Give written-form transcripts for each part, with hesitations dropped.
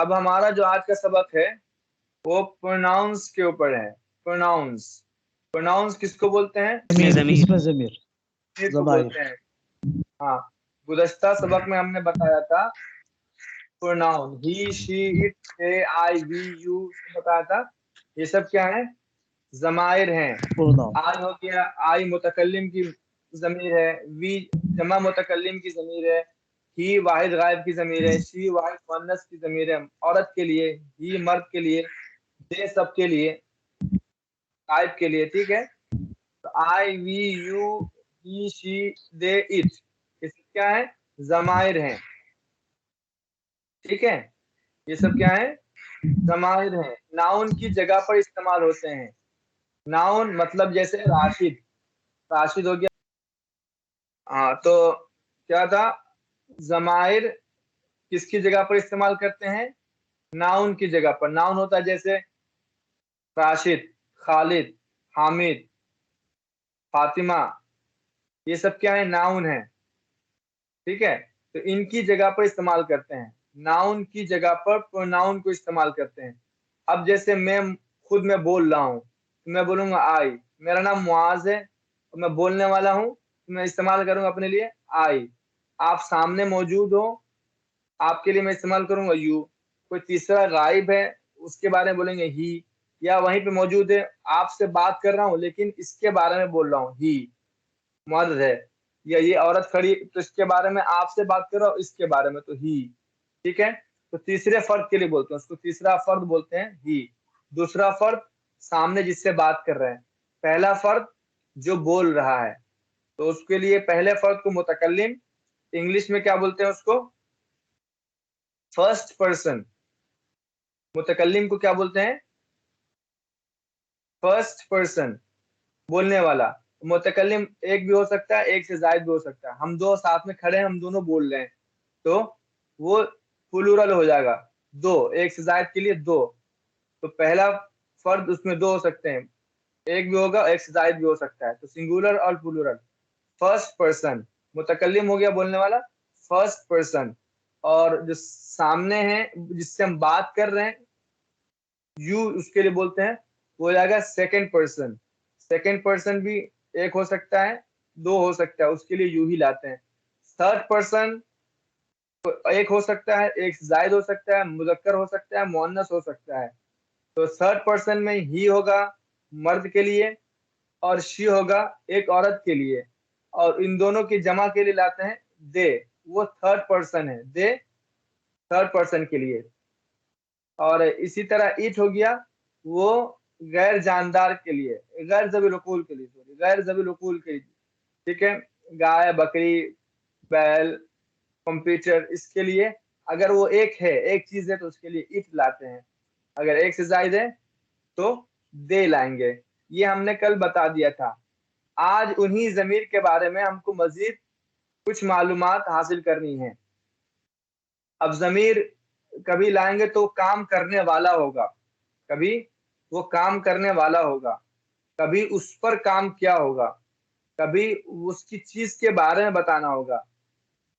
अब हमारा जो आज का सबक है वो प्रोनाउंस के ऊपर है। प्रोनाउंस, प्रोनाउंस किसको बोलते हैं? इसमें ज़मीर ज़मीर को बोलते हैं। हाँ, गुज़श्ता सबक में हमने बताया था pronoun he, she, it, they, I, we, you बताया था। ये सब क्या है? ज़माइर हैं। आई हो गया, आई मुतकल्लिम की ज़मीर है, वी जमा मुतकल्लिम की ज़मीर है, ही वाहिद गायब की ज़मीर है, शी वाहिद मुअन्नस की ज़मीर है औरत के लिए, ही मर्द के लिए, दे सब के लिए, गायब के लिए। ठीक है, तो I, we, you, he, she, they, it, ये सब क्या है? ज़माइर हैं। ठीक है, ये सब क्या है? ज़माइर हैं। नाउन की जगह पर इस्तेमाल होते हैं। नाउन मतलब जैसे राशिद, राशिद हो गया। हाँ, तो क्या था? ज़माइर किसकी जगह पर इस्तेमाल करते हैं? नाउन की जगह पर। नाउन होता है जैसे राशिद, खालिद, हामिद, फातिमा, ये सब क्या है? नाउन है। ठीक है, तो इनकी जगह पर इस्तेमाल करते हैं। नाउन की जगह पर प्रोनाउन को इस्तेमाल करते हैं। अब जैसे मैं बोल रहा हूँ तो मैं बोलूंगा आई। मेरा नाम मुआज है और मैं बोलने वाला हूँ तो मैं इस्तेमाल करूंगा अपने लिए आई। आप सामने मौजूद हो, आपके लिए मैं इस्तेमाल करूंगा यू। कोई तीसरा गायब है, उसके बारे में बोलेंगे ही। या वहीं पे मौजूद है, आपसे बात कर रहा हूँ लेकिन इसके बारे में बोल रहा हूँ, ही मर्द है। या ये औरत खड़ी तो इसके बारे में आपसे बात कर रहा हूँ, इसके बारे में, तो ही। ठीक है, तो तीसरे फर्द के लिए बोलते हैं, उसको तीसरा फर्द बोलते हैं ही। दूसरा फर्द सामने जिससे बात कर रहे हैं। पहला फर्द जो बोल रहा है, तो उसके लिए पहले फर्द को मुतकल्लिम, इंग्लिश में क्या बोलते हैं उसको? First person. मुतकल्लिम को क्या बोलते हैं? फर्स्ट पर्सन, बोलने वाला। मुतकल्लिम एक भी हो सकता है, एक से ज्यादा भी हो सकता है। हम दो साथ में खड़े हैं, हम दोनों बोल रहे हैं, तो वो प्लूरल हो जाएगा। दो, एक से ज्यादा के लिए दो। तो पहला फर्द उसमें दो हो सकते हैं, एक भी होगा, एक से ज्यादा भी हो सकता है, तो सिंगुलर और प्लूरल। फर्स्ट पर्सन, मुतकल्लिम हो गया बोलने वाला, फर्स्ट पर्सन। और जो सामने है जिससे हम बात कर रहे हैं, यू, उसके लिए बोलते हैं, वो हो जाएगा सेकंड पर्सन। सेकंड पर्सन भी एक हो सकता है, दो हो सकता है, उसके लिए यू ही लाते हैं। थर्ड पर्सन एक हो सकता है, एक से ज्यादा हो सकता है, मुजक्कर हो सकता है, मुअन्नस हो सकता है। तो थर्ड पर्सन में ही होगा मर्द के लिए, और शी होगा एक औरत के लिए, और इन दोनों की जमा के लिए लाते हैं दे। वो थर्ड पर्सन है, दे थर्ड पर्सन के लिए। और इसी तरह इट हो गया, वो गैर जानदार के लिए, गैर ज़बील उकूल के लिए, सॉरी, गैर ज़बील उकूल के लिए। ठीक है, गाय, बकरी, बैल, कंप्यूटर, इसके लिए अगर वो एक है, एक चीज है, तो उसके लिए इट लाते हैं। अगर एक से ज्यादा है तो दे लाएंगे। ये हमने कल बता दिया था। आज उन्हीं जमीर के बारे में हमको मजीद कुछ मालूमात हासिल करनी है। अब जमीर कभी लाएंगे तो काम करने वाला होगा, कभी वो काम करने वाला होगा, कभी उस पर काम किया होगा, कभी उसकी चीज के बारे में बताना होगा।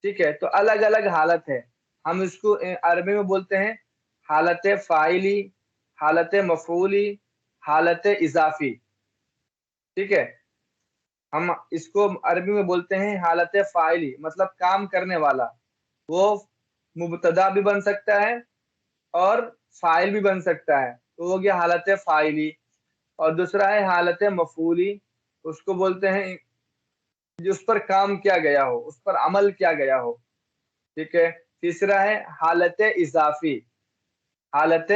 ठीक है, तो अलग अलग हालत है। हम इसको अरबी में बोलते हैं हालत फाइली, हालत मफूली, हालत इजाफी। ठीक है, हम इसको अरबी में बोलते हैं हालत फाइली, मतलब काम करने वाला। वो मुबतदा भी बन सकता है और फाइल भी बन सकता है, तो हो गया हालत फाइली। और दूसरा है हालत मफूली, उसको बोलते हैं जिस पर काम किया गया हो, उस पर अमल किया गया हो। ठीक है, तीसरा है हालत इजाफी। हालत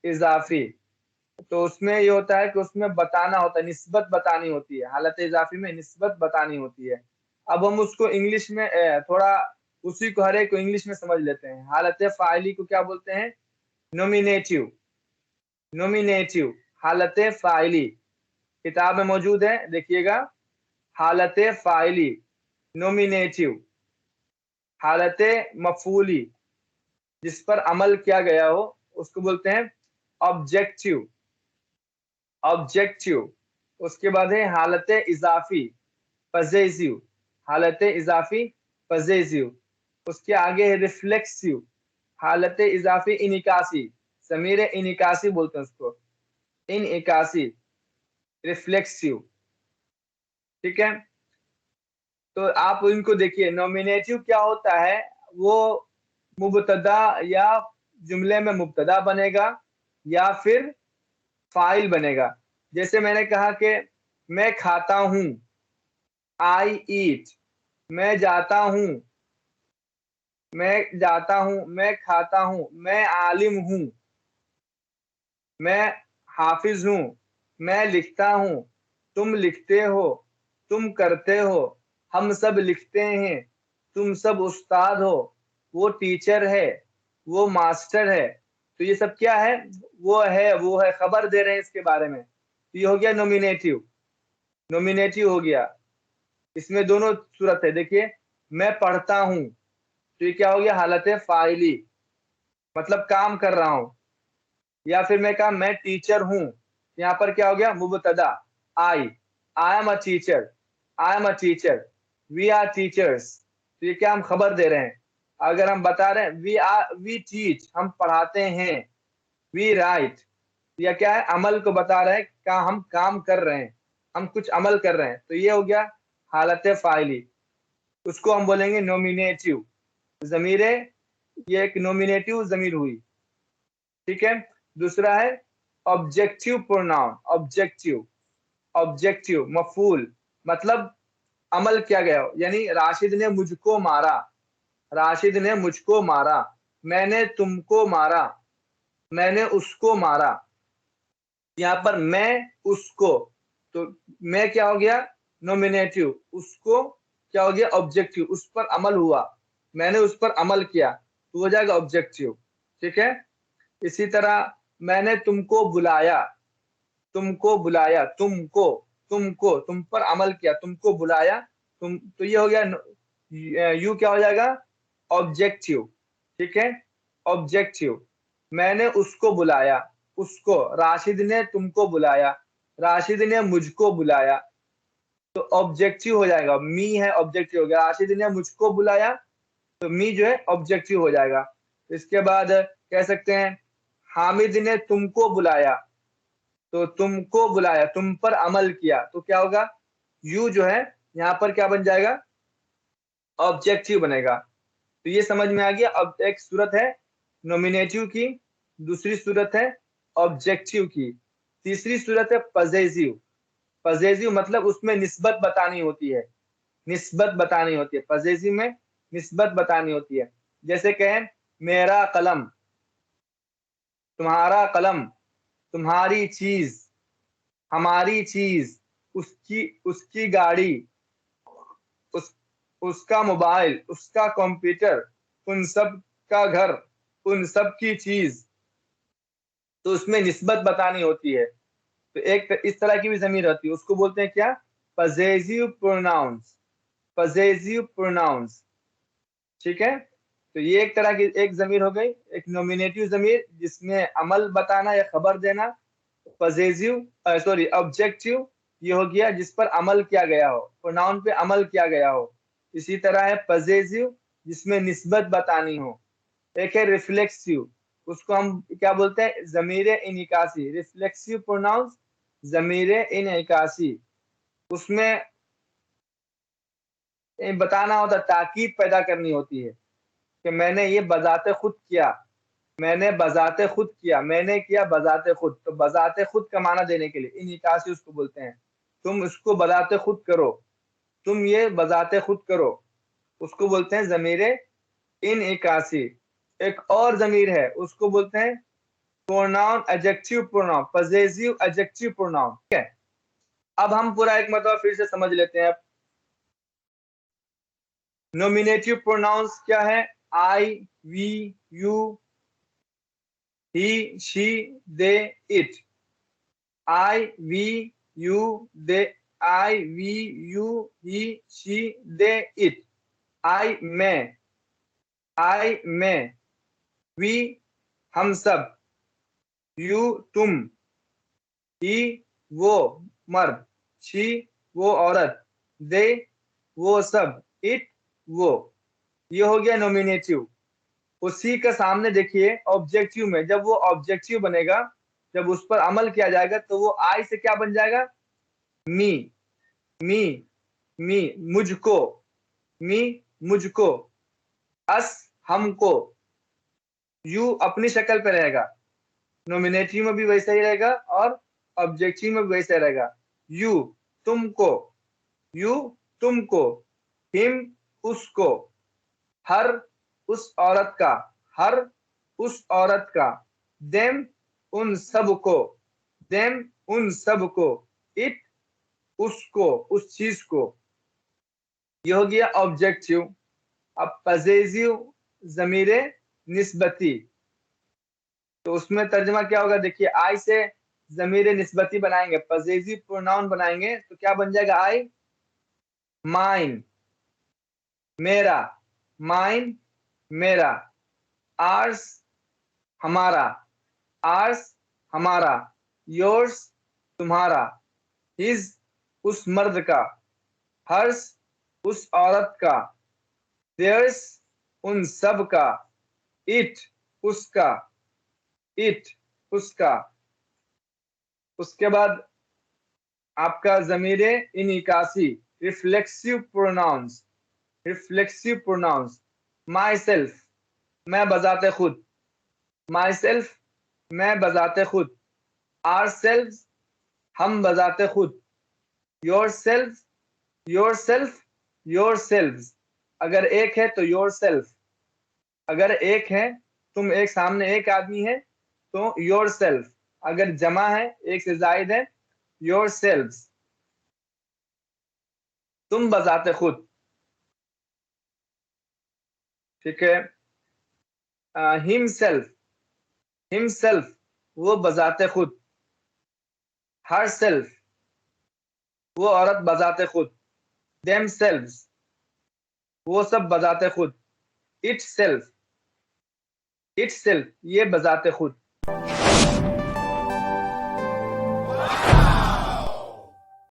इजाफी, तो उसमें ये होता है कि उसमें बताना होता है, निस्बत बतानी होती है। हालत इजाफी में निस्बत बतानी होती है। अब हम उसको इंग्लिश में थोड़ा उसी को हर एक को इंग्लिश में समझ लेते हैं। हालत फाइली को क्या बोलते हैं? नोमिनेटिव। नोमिनेटिव हालत फाइली किताब में मौजूद है, देखिएगा। हालत फाइली, नोमिनेटिव। हालत मफूली, जिस पर अमल किया गया हो, उसको बोलते हैं ऑब्जेक्टिव। ऑब्जेक्टिव, उसके बाद है हालत इजाफी, पजेसिव। हालत इजाफी, पजेसिव। उसके आगे है रिफ्लेक्सिव। हालत इजाफी इनिकासी, ज़मीर इनिकासी बोलते हैं उसको, इनिकासी, रिफ्लेक्सिव। ठीक है, तो आप इनको देखिए, नॉमिनेटिव क्या होता है, वो मुबतदा या जुमले में मुबतदा बनेगा या फिर फाइल बनेगा। जैसे मैंने कहा कि मैं खाता हूं, आई ईट, मैं जाता हूं, मैं जाता हूं, मैं खाता हूं, मैं आलिम हूं, मैं हाफिज हूं, मैं लिखता हूं, तुम लिखते हो, तुम करते हो, हम सब लिखते हैं, तुम सब उस्ताद हो, वो टीचर है, वो मास्टर है। तो ये सब क्या है, वो है, खबर दे रहे हैं इसके बारे में। तो ये हो गया नॉमिनेटिव, नॉमिनेटिव हो गया। इसमें दोनों सूरत है, देखिए मैं पढ़ता हूं, तो ये क्या हो गया, हालत फाइली, मतलब काम कर रहा हूं। या फिर मैं कहा मैं टीचर हूं, यहाँ पर क्या हो गया, मुबतदा, I am a teacher, I am a teacher, we are teachers. तो ये क्या, हम खबर दे रहे हैं। अगर हम बता रहे हैं वी टीच, हम पढ़ाते हैं, वी राइट, या क्या है, अमल को बता रहे हैं, क्या हम काम कर रहे हैं, हम कुछ अमल कर रहे हैं। तो ये हो गया हालत फाइली, उसको हम बोलेंगे नॉमिनेटिव जमीरे, ये एक नॉमिनेटिव जमीर हुई। ठीक है, दूसरा है ऑब्जेक्टिव प्रोनाउन, ऑब्जेक्टिव, ऑब्जेक्टिव मफूल, मतलब अमल किया गया हो, यानी राशिद ने मुझको मारा, राशिद ने मुझको मारा, मैंने तुमको मारा, मैंने उसको मारा। यहाँ पर मैं उसको, तो मैं क्या हो गया, नॉमिनेटिव, उसको क्या हो गया, ऑब्जेक्टिव, उस पर अमल हुआ, मैंने उस पर अमल किया, तो हो जाएगा ऑब्जेक्टिव। ठीक है, इसी तरह मैंने तुमको बुलाया, तुमको बुलाया, तुमको, तुमको, तुम पर अमल किया, तुमको बुलाया, तुम, तो ये हो गया यू क्या हो जाएगा, ऑब्जेक्टिव। ठीक है, ऑब्जेक्टिव। मैंने उसको बुलाया, उसको, राशिद ने तुमको बुलाया, राशिद ने मुझको बुलाया, तो ऑब्जेक्टिव हो जाएगा, मी है ऑब्जेक्टिव हो गया, राशिद ने मुझको बुलाया, तो मी जो है ऑब्जेक्टिव हो जाएगा। इसके बाद कह सकते हैं हामिद ने तुमको बुलाया, तो तुमको बुलाया, तुम पर अमल किया, तो क्या होगा, यू जो है यहाँ पर क्या बन जाएगा, ऑब्जेक्टिव बनेगा। तो ये समझ में आ गया। अब एक सूरत है नॉमिनेटिव की, दूसरी सूरत है ऑब्जेक्टिव की, तीसरी सूरत है पजेसिव। पजेसिव मतलब उसमें निस्बत बतानी होती है, निस्बत बतानी होती है, पजेसिव में निस्बत बतानी होती है। जैसे कहें मेरा कलम, तुम्हारा कलम, तुम्हारी चीज, हमारी चीज, उसकी उसकी गाड़ी, उस उसका मोबाइल, उसका कंप्यूटर, उन सब का घर, उन सब की चीज। तो उसमें निस्बत बतानी होती है। तो एक इस तरह की भी जमीर होती है, उसको बोलते हैं क्या, पजेसिव प्रोनाउंस, पजेसिव प्रोनाउंस। ठीक है, तो ये एक तरह की एक जमीर हो गई, एक नॉमिनेटिव जमीर जिसमें अमल बताना या खबर देना, पजेसिव, सॉरी ऑब्जेक्टिव, ये हो गया जिस पर अमल किया गया हो, प्रोनाउन पे अमल किया गया हो। इसी तरह है पजेसिव जिसमें निस्बत बतानी हो। एक है रिफ्लेक्सिव, उसको हम क्या बोलते हैं, जमीर इनिकासी, रिफ्लेक्सिव प्रोनाउंस, जमीर इनिकासी। उसमें बताना होता, ताकीद पैदा करनी होती है कि मैंने ये बजाते खुद किया, मैंने बजाते खुद किया, मैंने किया बजाते खुद। तो बजाते खुद का माना देने के लिए इनिकासी उसको बोलते हैं, तुम इसको बजाते खुद करो, तुम ये बजाते खुद करो, उसको बोलते हैं जमीर इन इकासी। एक और जमीर है, उसको बोलते हैं pronoun adjective pronoun, possessive adjective pronoun. ठीक है, अब हम पूरा एक मतलब फिर से समझ लेते हैं। नॉमिनेटिव प्रोनाउंस क्या है, I, we, you, he, she, they, it. I, we, you, they, I, we, you, he, she, they, it. I, मैं, आई, मैं, वी, हम सब, यू, तुम, ही, वो मर्द, शी, वो औरत, दे, वो सब, इट, वो। ये हो गया नॉमिनेटिव। उसी का सामने देखिए ऑब्जेक्टिव में, जब वो ऑब्जेक्टिव बनेगा, जब उस पर अमल किया जाएगा तो वो आई से क्या बन जाएगा? मी। मी, मी मुझको, मी मुझको, अस हमको, यू अपनी शक्ल पे रहेगा, नॉमिनेटिव में भी वैसा ही रहेगा और ऑब्जेक्टिव में भी वैसा ही रहेगा। यू तुमको, यू तुमको, हिम उसको, हर उस औरत का, हर उस औरत का, देम उन सब को, देम उन सब को, इट उसको, उस चीज को। ये हो गया ऑब्जेक्टिव। अब पजेसिव ज़मीरे निस्बती, तो उसमें तर्जमा क्या होगा? देखिए आई से ज़मीरे निस्बती बनाएंगे, पजेसिव प्रोनाउन बनाएंगे तो क्या बन जाएगा? आई माइन मेरा, माइन मेरा, आर्स हमारा, आर्स हमारा, योर्स तुम्हारा, हिज उस मर्द का, हर्स उस औरत का, देयर्स उन सब का, इट उसका, इट उसका। उसके बाद आपका ज़मीरे इनिकासी, reflexive pronouns, reflexive pronouns. Myself मैं बजाते खुद, माई सेल्फ मैं बजाते खुद, आर सेल्फ हम बजाते खुद, your self, your self, your self. अगर एक है तो योर सेल्फ, अगर एक है, तुम एक सामने एक आदमी है तो योर सेल्फ, अगर जमा है एक से जायद है, योर सेल्फ, तुम बजाते खुद। ठीक है। हिमसेल्फ, हिमसेल्फ वो बजाते खुद, हर सेल्फ वो औरत बजाते खुद, देम सेल्व्स वो सब बजाते खुद, इट सेल्फ, इट सेल्फ ये बजाते खुद।